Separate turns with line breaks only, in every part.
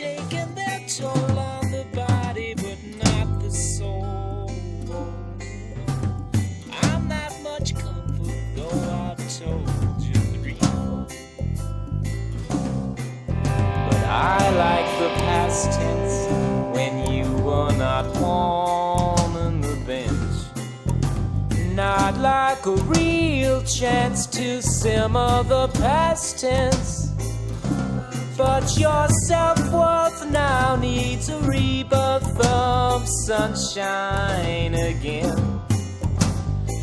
taking their toll on the body, but not the soul. I'm not much comfort, though I've told you threefold. But I like the past tense when you were not on the bench. Not like a real chance to simmer the past tense. But your self-worth now needs a rebirth of sunshine again.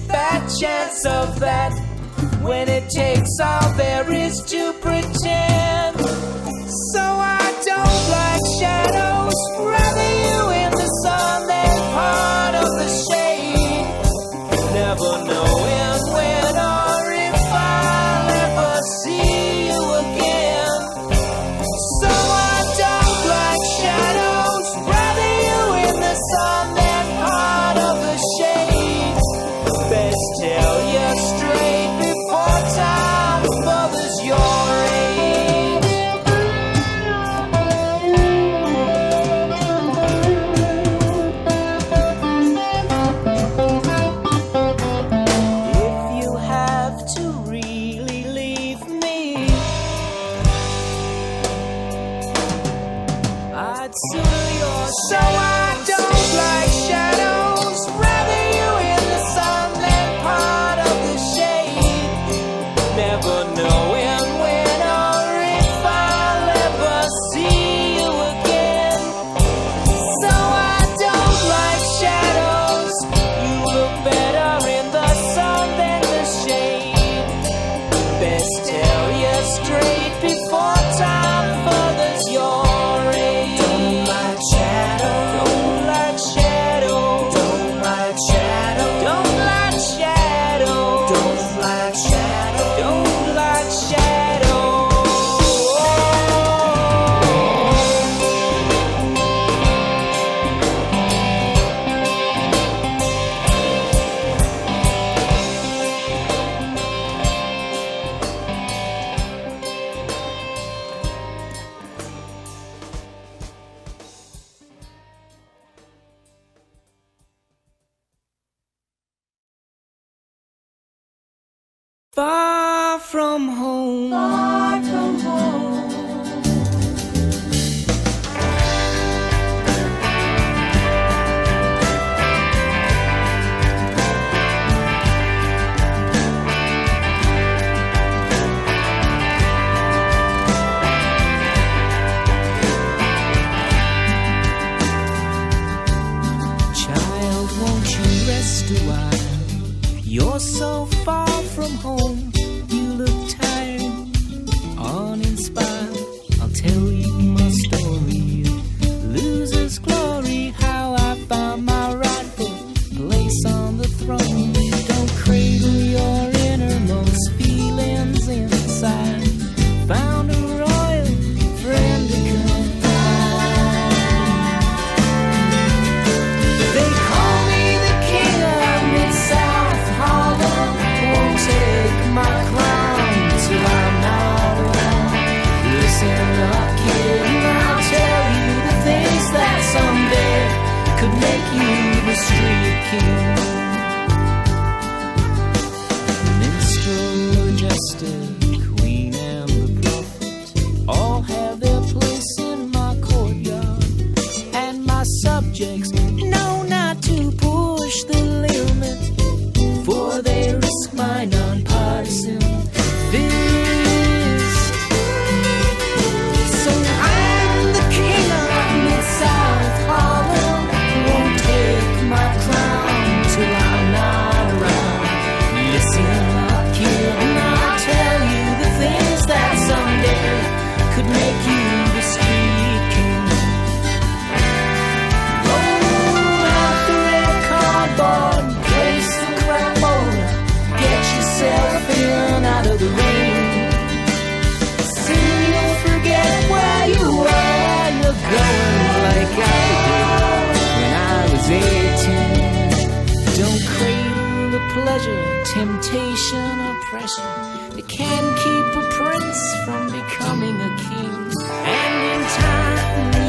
Fat chance of that when it takes all there is to pretend. So I don't like shadows, rather you in the sun than part of the shade. Never knowing when or if I'll ever see you again. So I don't like shadows, rather you in the sun than part of the shade. Best tell you straight before time bothers your age. If you have to really leave me, I'd sooner your so I don't like shadows, rather you in the sun than part of the shade. Never knowing when or if I'll ever see you again. So I don't like shadows, you look better in the sun than the shade. Best tell you straight before time furthers your age. Don't like shadow, don't like shadow, don't like shadow, don't like shadow, don't like shadow, don't like shadow. Far from home, far from home. Child, won't you rest a while? You're so far from home, you look tired, uninspired. I'll tell you my story, loser's glory, how I found my rightful place on the throne. Don't cradle your innermost feelings inside. Found a royal friend to confide. They call me the king of Mid-South Harlem. Won't take my crown till I'm not around. Listen up, kid, and I'll tell you the things that someday could make you the street king. Minstrel, the jester, queen, and the prophet all have their place in my courtyard, and my subjects know not to push the limit, for they risk my nonpartisan fist. So I'm the king of Mid-South Harlem. Won't take my crown till I'm not around. Listen up, kid, and I'll tell you the things that someday could make you the street king. Roll out the red cardboard, play some crapola, get yourself in out of the rain. Soon you'll forget where you were, you're going like I did when I was 18. Don't cradle the pleasure, temptation, or pressure that can keep a prince from becoming a king. And in time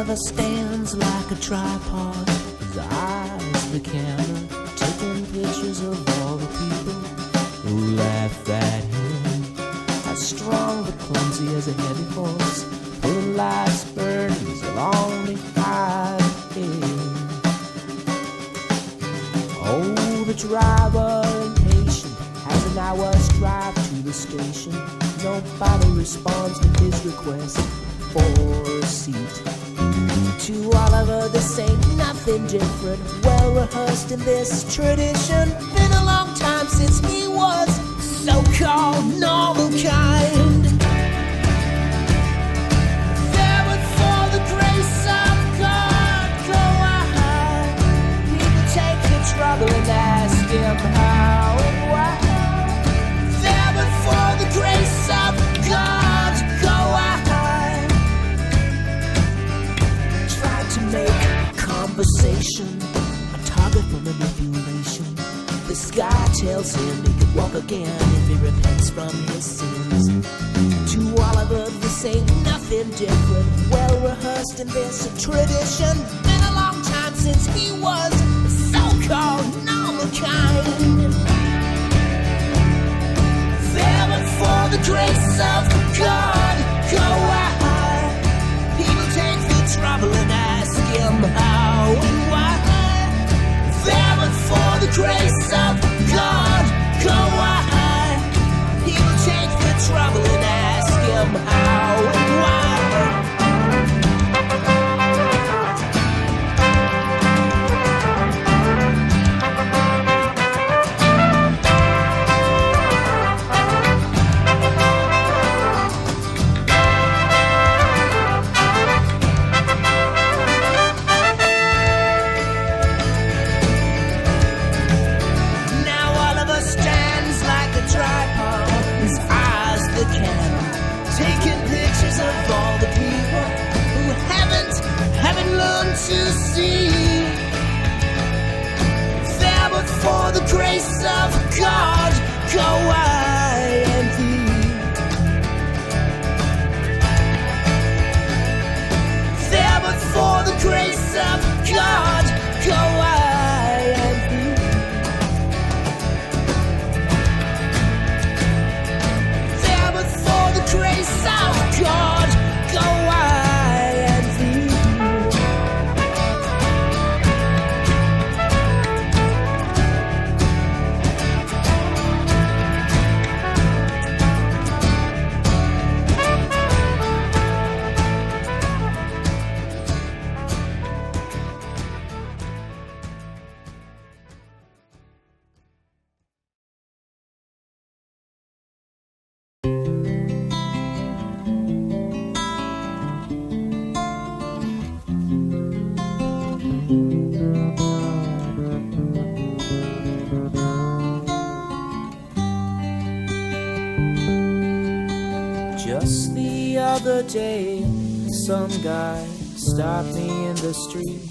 Oliver stands like a tripod, his eyes the camera, taking pictures of all the people who laugh at him. As strong but clumsy as a heavy horse, pulling life's burdens along behind him. Oh, the driver impatient has an hour's drive to the station. Nobody responds to his request for a seat. To Oliver, this ain't nothing different, well rehearsed in this tradition. Been a long time since he was so-called normal kind. There but for the grace of God, go on. People take the trouble and ask him how and why. There but for the grace of God, go on. Try to make conversation a target for manipulation. This guy tells him he could walk again if he repents from his sins. To Oliver, this ain't nothing different, well rehearsed in this tradition. Been a long time since he was so-called normal kind. There but for the grace of God, go on. People take the trouble and ask him how and why. There but for the grace of God, go on. People take the trouble and ask him how and why. To see, there but for the grace of God, go I and thee. There but for the grace of God, go I and thee. There but for the grace of God, go I. Just the other day, some guy stopped me in the street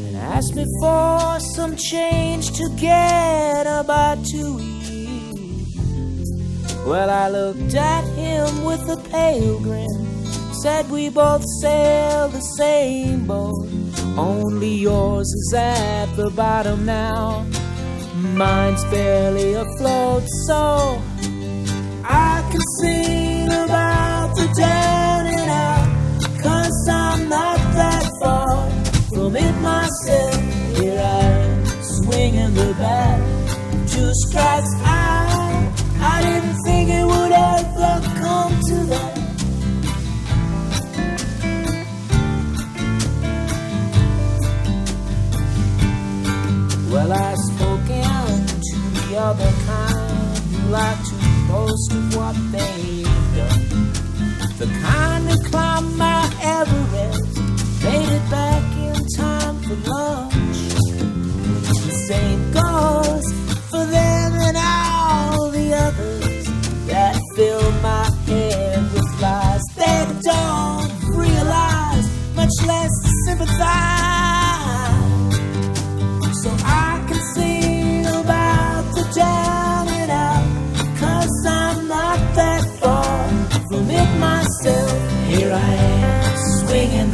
and asked me for some change to get a bite to eat. Well, I looked at him with a pale grin, said we both sail the same boat, only yours is at the bottom now, mine's barely afloat, so I can sing about the down and out, 'cause I'm not that far from it myself. Here I am, swinging the bat, 2 strikes out. I didn't think it would ever come to that. Well, I spoke into the other kind who like to most of what they've done, the kind who climbed Mount Everest, made it back in time for lunch. The same goes for them and all the others that fill my head with lies they don't realize, much less sympathize. So I can sing about the down and out, 'cause I'm not that far from it myself. Here I am, swinging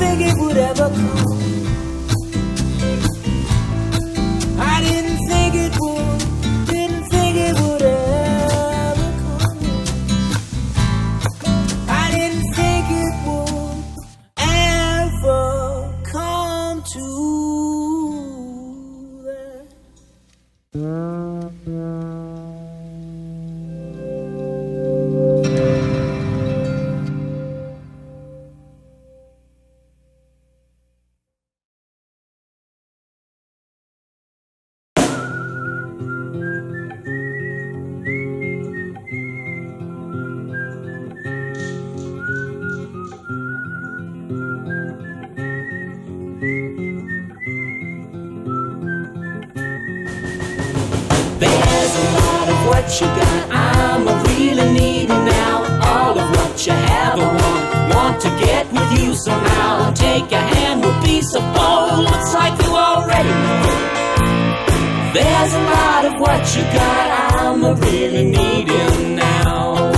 think it would ever come. I didn't think it would, didn't think it would ever come. I didn't think it would ever come to that. There's a lot of what you got, I'm a really needing now. All of what you ever want to get with you somehow. And take a hand will be so bold, looks like you already know. There's a lot of what you got, I'm a really needing now.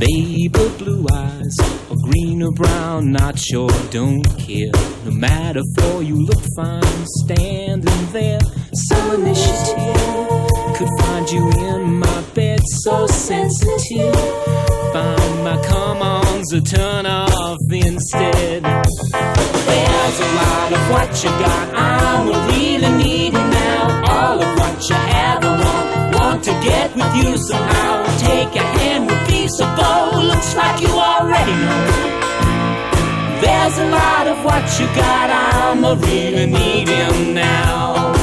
Baby blue eyes, or green or brown, not sure, don't care. No matter for you look fine, standing there. Some initiative could find you in my bed, so sensitive. Find my come-ons or turn off instead. There's a lot of what you got, I'm a really needing now. All of what you ever want to get with you somehow. Take a hand would be so bold, looks like you already know. There's a lot of what you got, I'm a really needing now.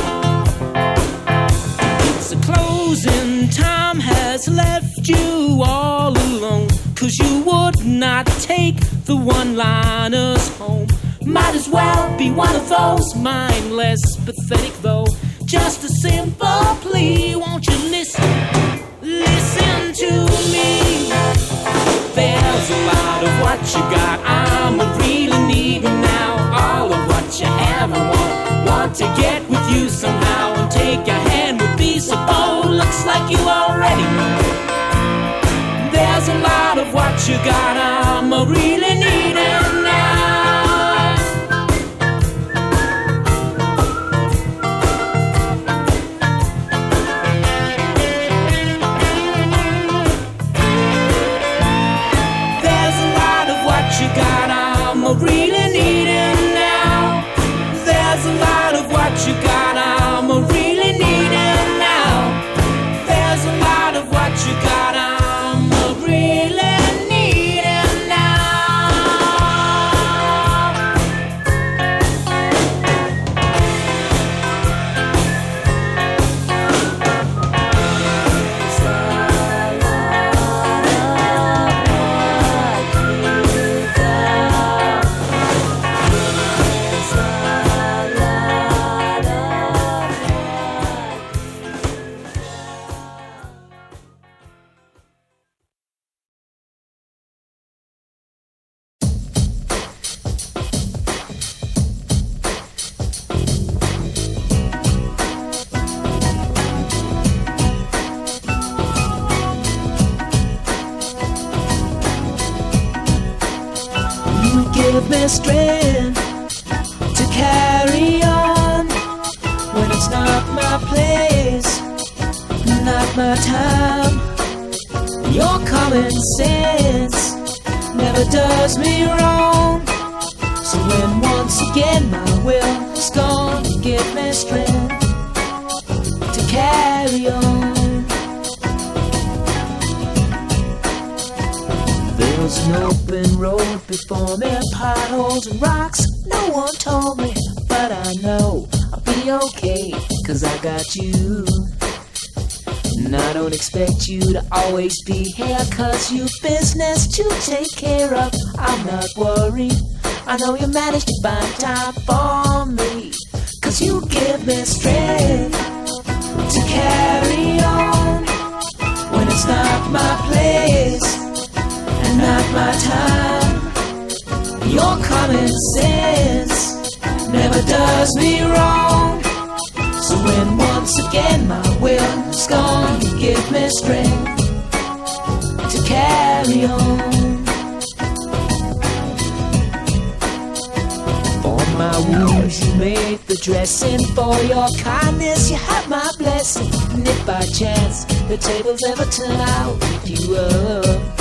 So closing time has left you all alone, 'cause you would not take the one-liners home. Might as well be one of those, mindless, pathetic though. Just a simple plea, won't you listen to me? There's a lot of what you got, I'm a really needing now. All of what you ever want to get with you somehow. And take a hand would be so bold, looks like you already know. There's a lot of what you got, I'm a really needing now. Really needing now. There's a lot of what you got, I'm a really needing now. There's a lot of what you got, I'm a really needing now. Give me strength to carry on when it's not my place, not my time. Your common sense never does me wrong. So when once again my will is gone, give me strength to carry on. There's an open road before me, potholes and rocks. No one told me, but I know I'll be okay, 'cause I got you. And I don't expect you to always be here, 'cause you business to take care of. I'm not worried, I know you managed to find time for me, 'cause you give me strength to carry on when it's not my place and not my time. Your common sense never does me wrong. So when once again my will is gone, you give me strength to carry on. You make the dressing for your kindness. You have my blessing. And if by chance the tables ever turn out with you up,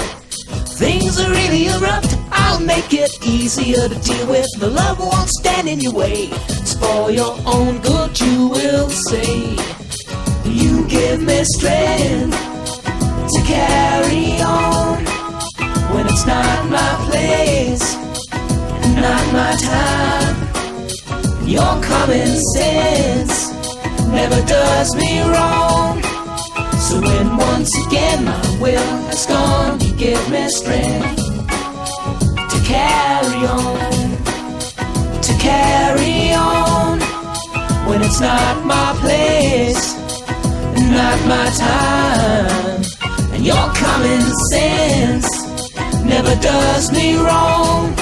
things are really erupt, I'll make it easier to deal with. The love won't stand in your way. It's for your own good, you will say. You give me strength to carry on when it's not my place, not my time. Your common sense never does me wrong. So when once again my will has gone, you give me strength to carry on, to carry on when it's not my place, not my time. And your common sense never does me wrong.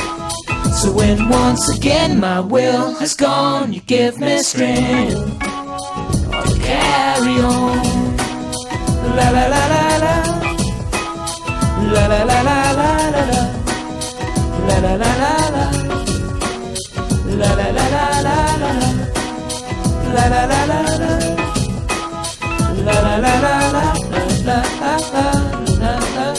So when once again my will has gone, you give me strength to carry on. La la la la la, la la la la la la, la la la la la, la la la la la la, la la la la la, la la la la la, la la la la.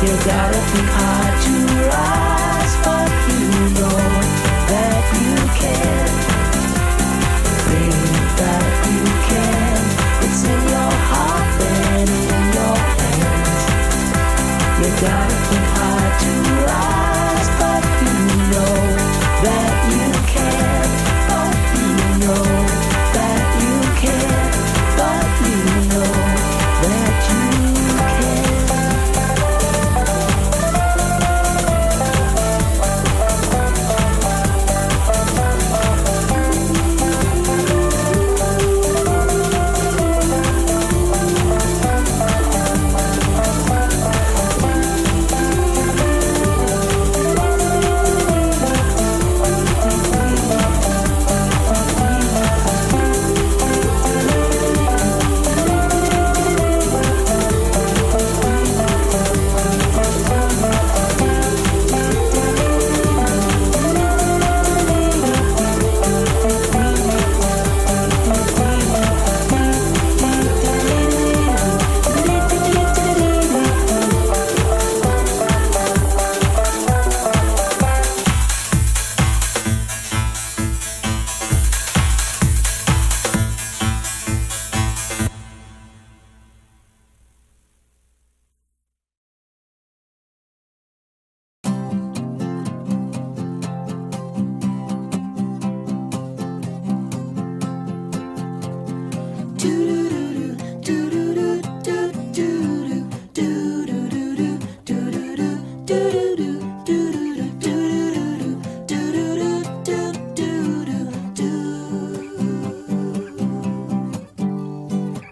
You gotta think hard to rise, but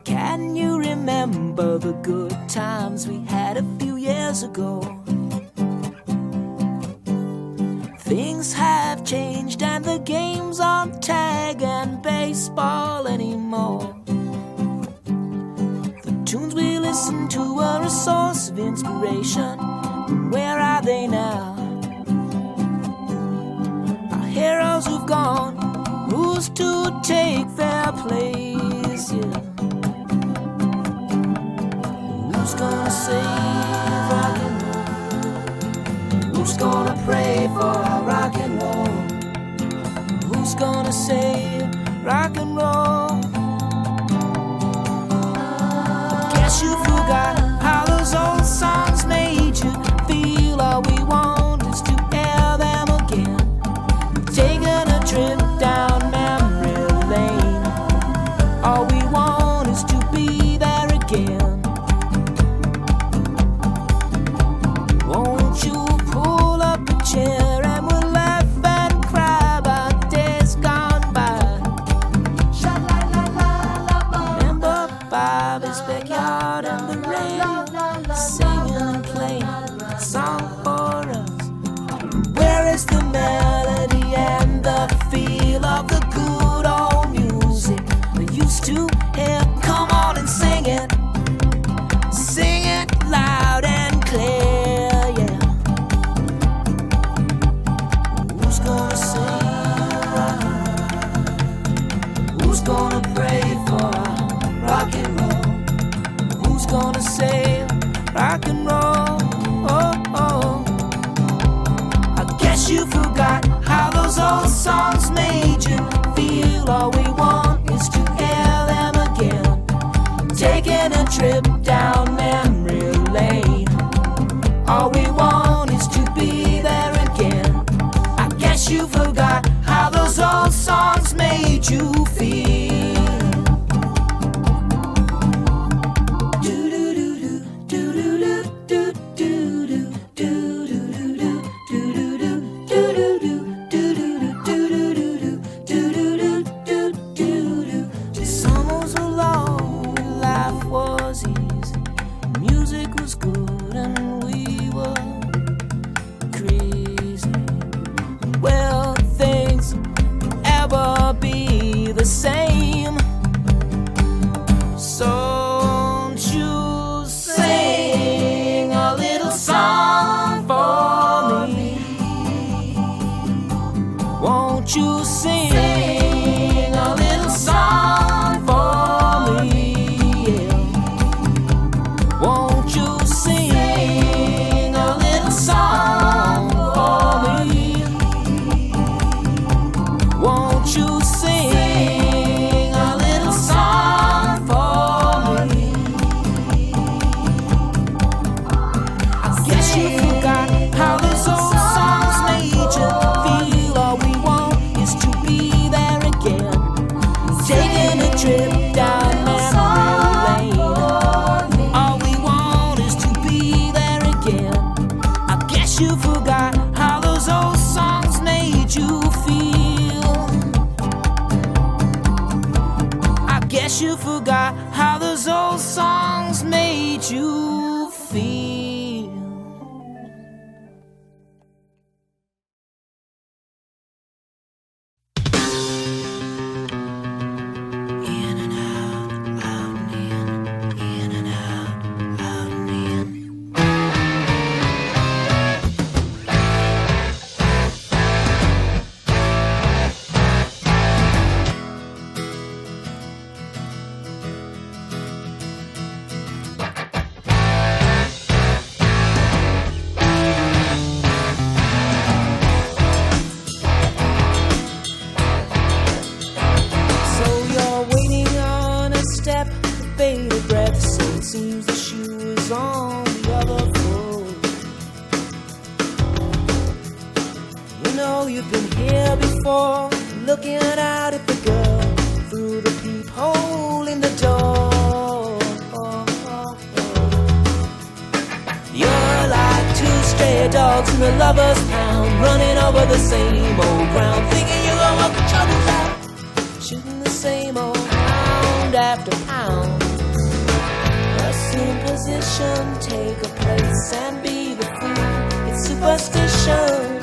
Can you remember the good times we had a few years ago? Things have changed and the games aren't tag and baseball anymore. The tunes we listened to were a source of inspiration. Where are they now? Our heroes who've gone, who's to take their place? Yeah. Who's gonna save rock and roll? Who's gonna pray for rock and roll? Who's gonna save rock and roll? I guess you forgot how those old songs made you feel. All we want is to hear them again. Taking a trip down memory lane. All we want is to be there again. Won't you pull up a chair and we'll laugh and cry about days gone by? Remember Bobby's backyard and the rain, singing and playing a song for us. Where is the melody and the feel of the good old music we used to hear? Come on and sing it loud and clear. Who's gonna sing rock and roll? Who's gonna pray for rock and roll? Who's gonna save rock and roll? Oh, oh. I guess you forgot how those old songs made you feel. All we want is to hear them again. Taking a trip down memory lane. All we want is to be there again. I guess you forgot how those old songs made you feel. Summers were long, life was easy, music was good, and we were crazy. Will things ever be the same? So won't you sing a little song for me? Won't you sing a little song for me? Yeah. Won't you sing a little song for me? Won't you sing a little song for me? I guess you forgot how those old songs made you feel. All we want is to be there again. Taking a trip down memory lane. All we want is to be there again. I guess you forgot how those old songs made you feel. I guess you forgot how those old songs made you feel. In and out, out and in and out, out and in. So you're waiting on a step, bated breath. So it seems the shoe is on the other foot. You know you've been here before, looking out at the girl through the peephole behind the door. You're like two stray dogs in the lover's pound, running over the same old ground, thinking you're gonna work the troubles out, shooting the same old pound after pound. Assume position, take a place and be the fool. It's superstition.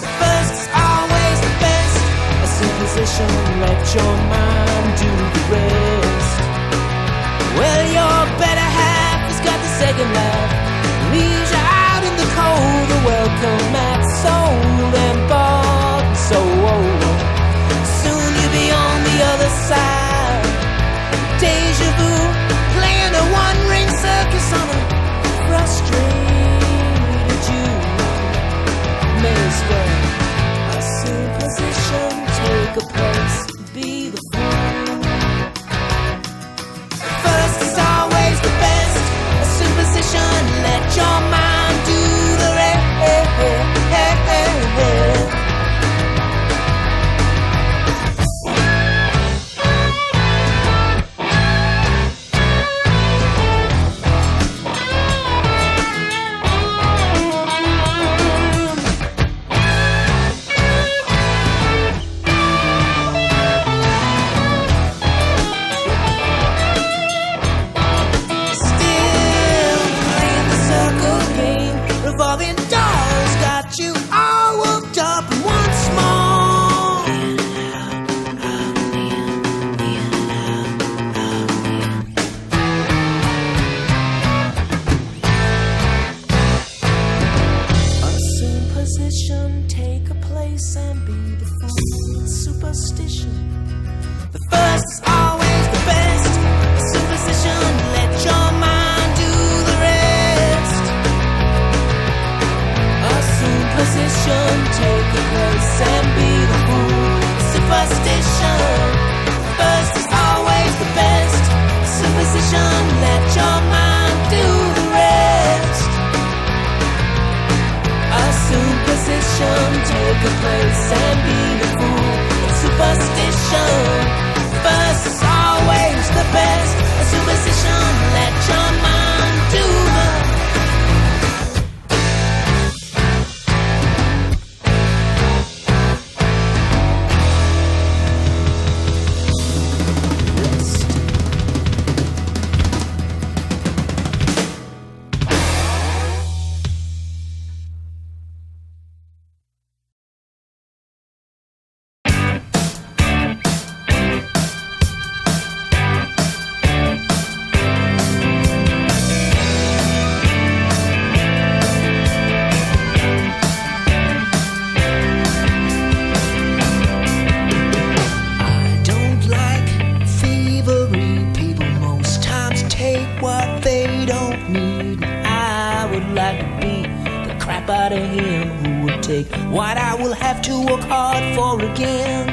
The first is always the best. Assume position, let your mind do the rest. Well, your better half has got the second laugh, leaves you out in the cold. The welcome mat sold and bought and sold. Soon you'll be on the other side. Deja vu, playing a one-ring circus on a frustrated you. May as well assume position, take a place, be the fool. First is always the best. Assume position, let your mind do the rest. Revolving doors got you all worked up once more. Assume position, take a place and be the fool. Superstition. The first is always the best. Assume position, let your mind do the rest. Assume position, take a place and be the fool. Superstition. First is always the best. Assume position, let your mind do the rest. Assume position, take a place and be the fool. Superstition. First is always the best. Assume position, let your mind do the rest. Out of him who would take what I will have to work hard for again.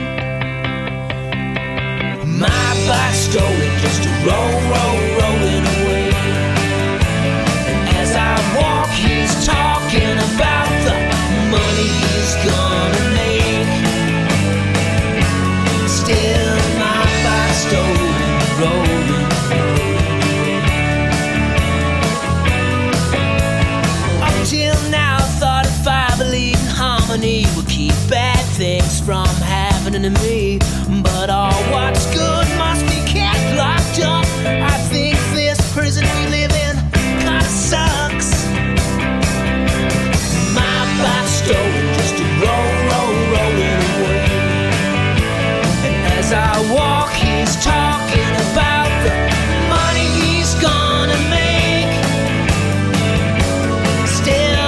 My bike's stolen, just a rolling away. And as I walk, he's talking about the money he's gonna make. Still, my bike's stolen, rolling away. Up till now, thought if I believe in harmony would keep bad things from happening to me. But all what's good must be kept locked up. I think this prison we live in kinda sucks. My bike's stolen, just a rolling away. And as I walk, he's talking about the money he's gonna make. Still,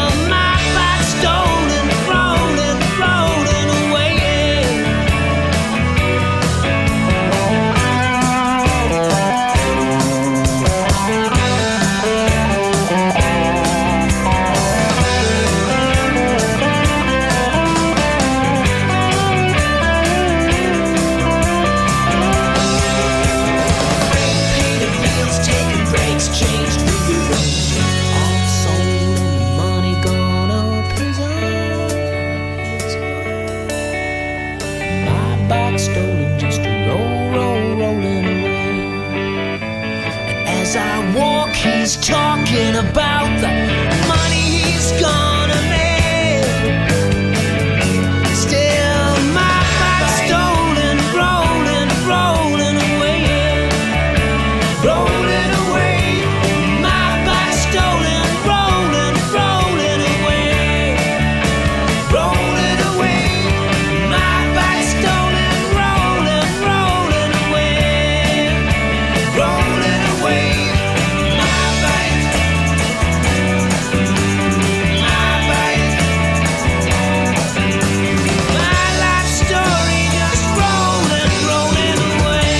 stolen, rolling away.
walk, he's talking about the money he's gonna make. Still, my bike's stolen, rolling, rolling away, rolling away. My bike's stolen, rolling, rolling away, rolling away. My bike's stolen, rolling, rolling away, rolling away. My bike, my bike. My life story just rolling, rolling away.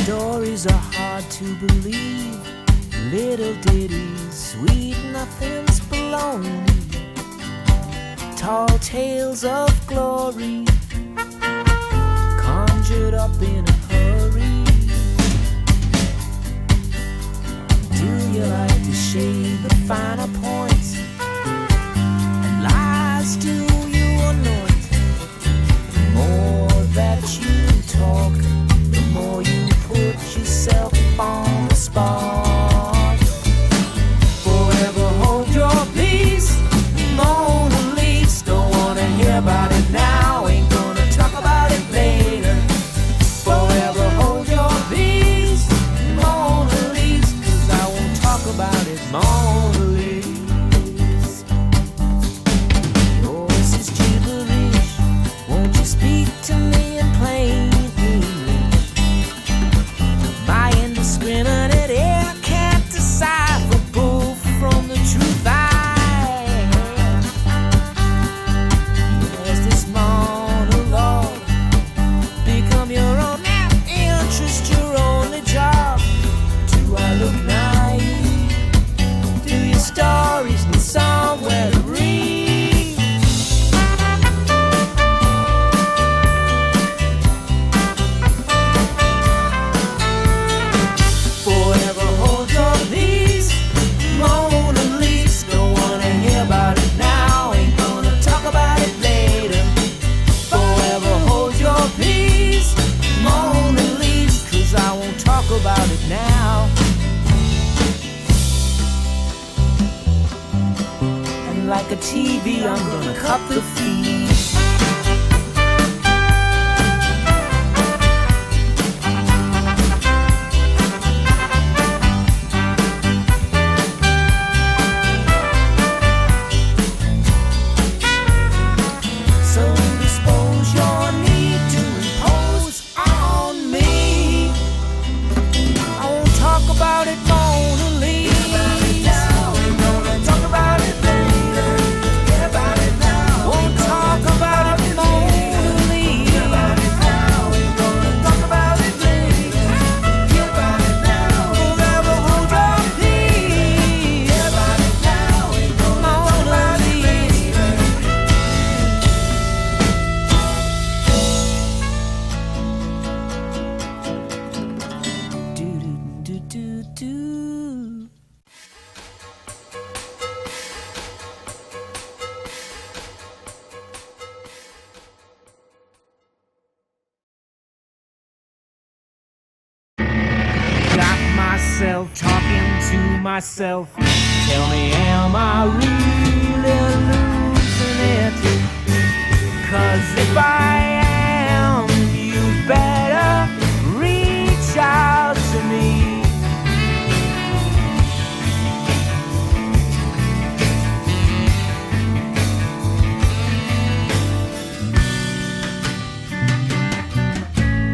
Stories are hard to believe, little ditties, sweet nothings baloney, tall tales of glory, conjured up in a hurry. Do you like to shade the finer points, and lies do you anoint? The more that you talk, the more you put yourself on the spot. Forever hold your peace, Mona Lisa. Don't wanna hear about it now, ain't gonna talk about it later. Forever hold your peace, Mona Lisa, 'cause I won't talk about it, Mona Lisa. Your voice is gibberish, won't you speak to me in plain English? My indiscriminate ear can't decipher proof from the truth I have. There's this monologue, become your own interest, your only job. Do I look naive? Do your stories need somewhere to read? Forever hold your peace, Mona Lisa. Don't wanna hear about it now, ain't gonna talk about it later. Forever hold your peace, Mona Lisa, 'cause I won't talk about it now. And like a TV, I'm gonna cut the feed. So dispose your need to impose on me. I won't talk about it, Mona Lisa. Ain't gonna talk about it later. Get about it now. Won't talk about it, Mona Lisa. Get about it now. Ain't gonna talk about it later. Get about it now. Forever hold your peace. Get about it now. Ain't gonna talk about it later. Do do do do do. Got myself talking to myself. Tell me, am I really losing it? 'Cause if I am, you better reach out to me.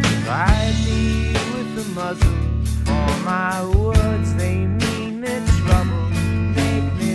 Provide me with the muzzle for my words, they mean me trouble. Make me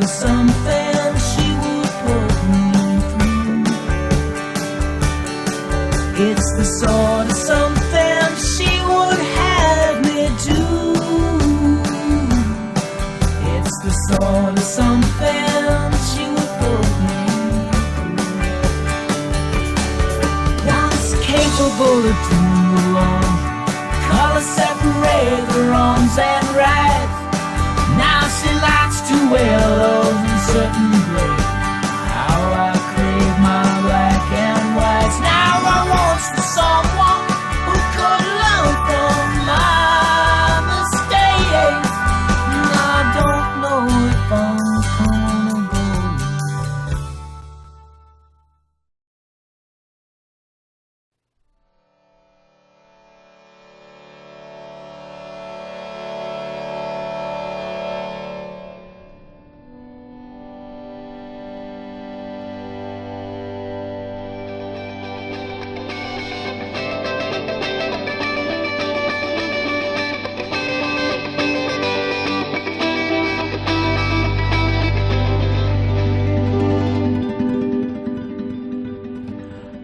of something she would put me through. It's the sort of something she would have me do. It's the sort of something she would put me through. Once capable of doing the law, color separate the wrongs and rights. Now she likes to wear those uncertain gray. How I crave my black and whites. Now I want someone who could learn from my mistakes. And I don't know if I'm gonna go.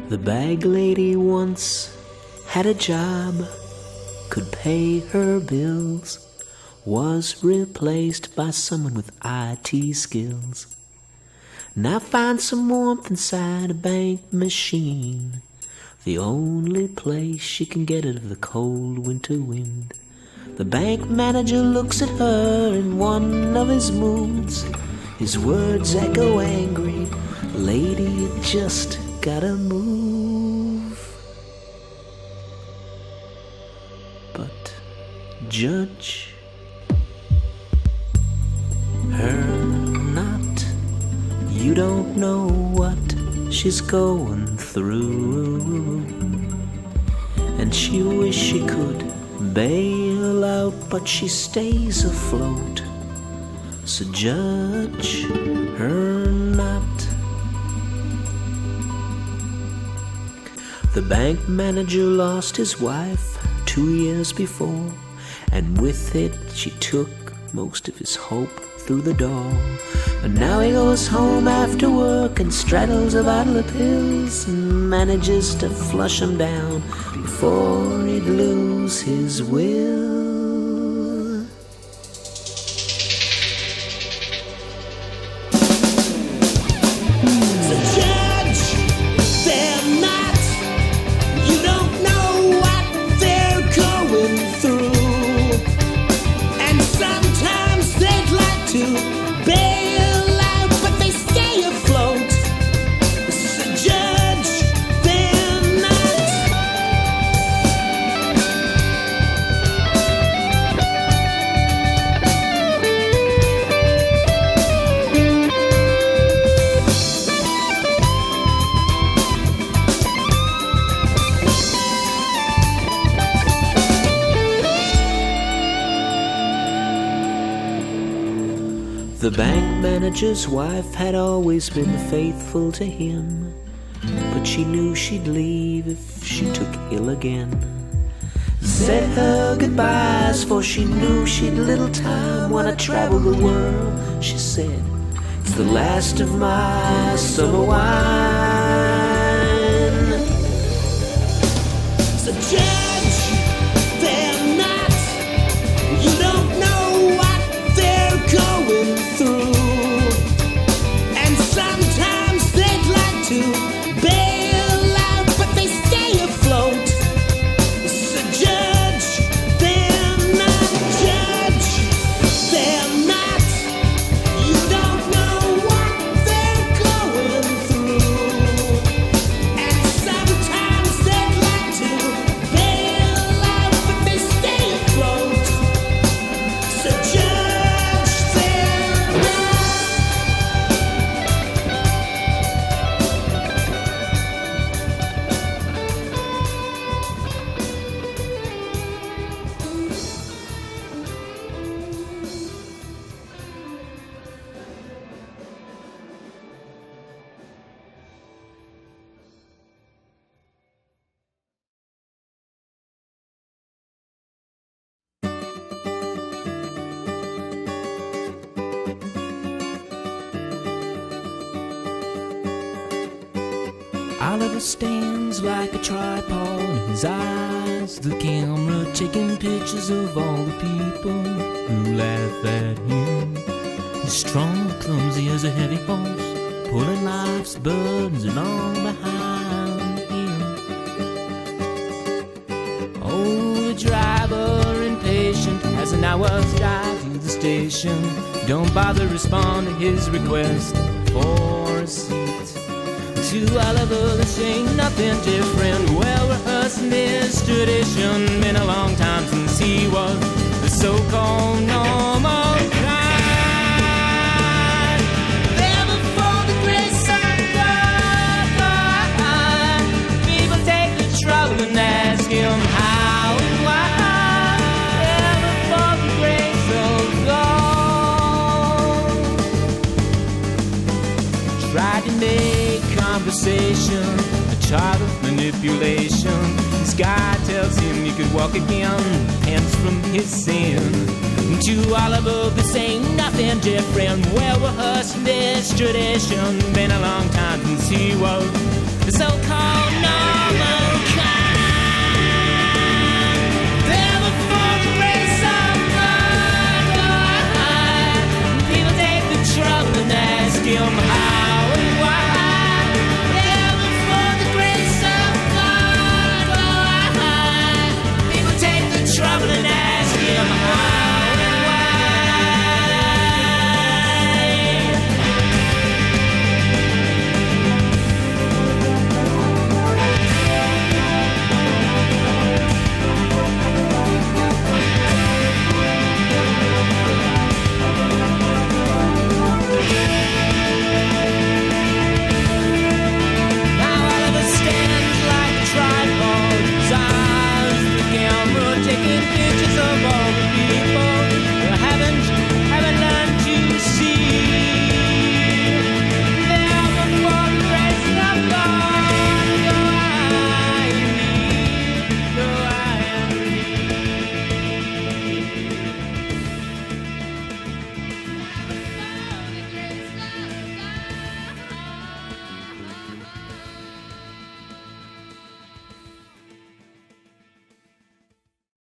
The bag lady once had a job, could pay her bills, was replaced by someone with IT skills. Now find some warmth inside a bank machine, the only place she can get it of the cold winter wind. The bank manager looks at her in one of his moods. His words echo angry, lady, you just gotta move. But judge her not. You don't know what she's going through, and she wish she could bail out, but she stays afloat. So judge her not. The bank manager lost his wife 2 years before, and with it she took most of his hope through the door. And now he goes home after work and straddles a bottle of pills and manages to flush them down before he'd lose his will. The bank manager's wife had always been faithful to him, but she knew she'd leave if she took ill again. Said her goodbyes, for she knew she'd little time. Wanna travel the world, she said, it's the last of my summer wine. So judge them not, you don't know what they're going through. And sometimes they'd like to bail out, but they stay afloat. So judge them not, judge them not. You don't know what they're going through. And sometimes they'd like to bail
Oliver stands like a tripod in his eyes, the camera taking pictures of all the people who laugh at him. He's strong, clumsy as a heavy horse, pulling life's burdens along behind him. Oh, the driver, impatient as an hour's drive to the station, don't bother respond to his request for a seat. To Oliver, this ain't nothing different. Well-rehearsed in this tradition. Been a long time since he was the so-called normal kind. There before the grace of God, people take the trouble and ask him how and why. There before the grace of God, tried to make conversation a child of manipulation. This guy tells him he could walk again, hands from his sin. To Oliver, this ain't nothing different. Well-rehearsed in this tradition. Been a long time since he was the so-called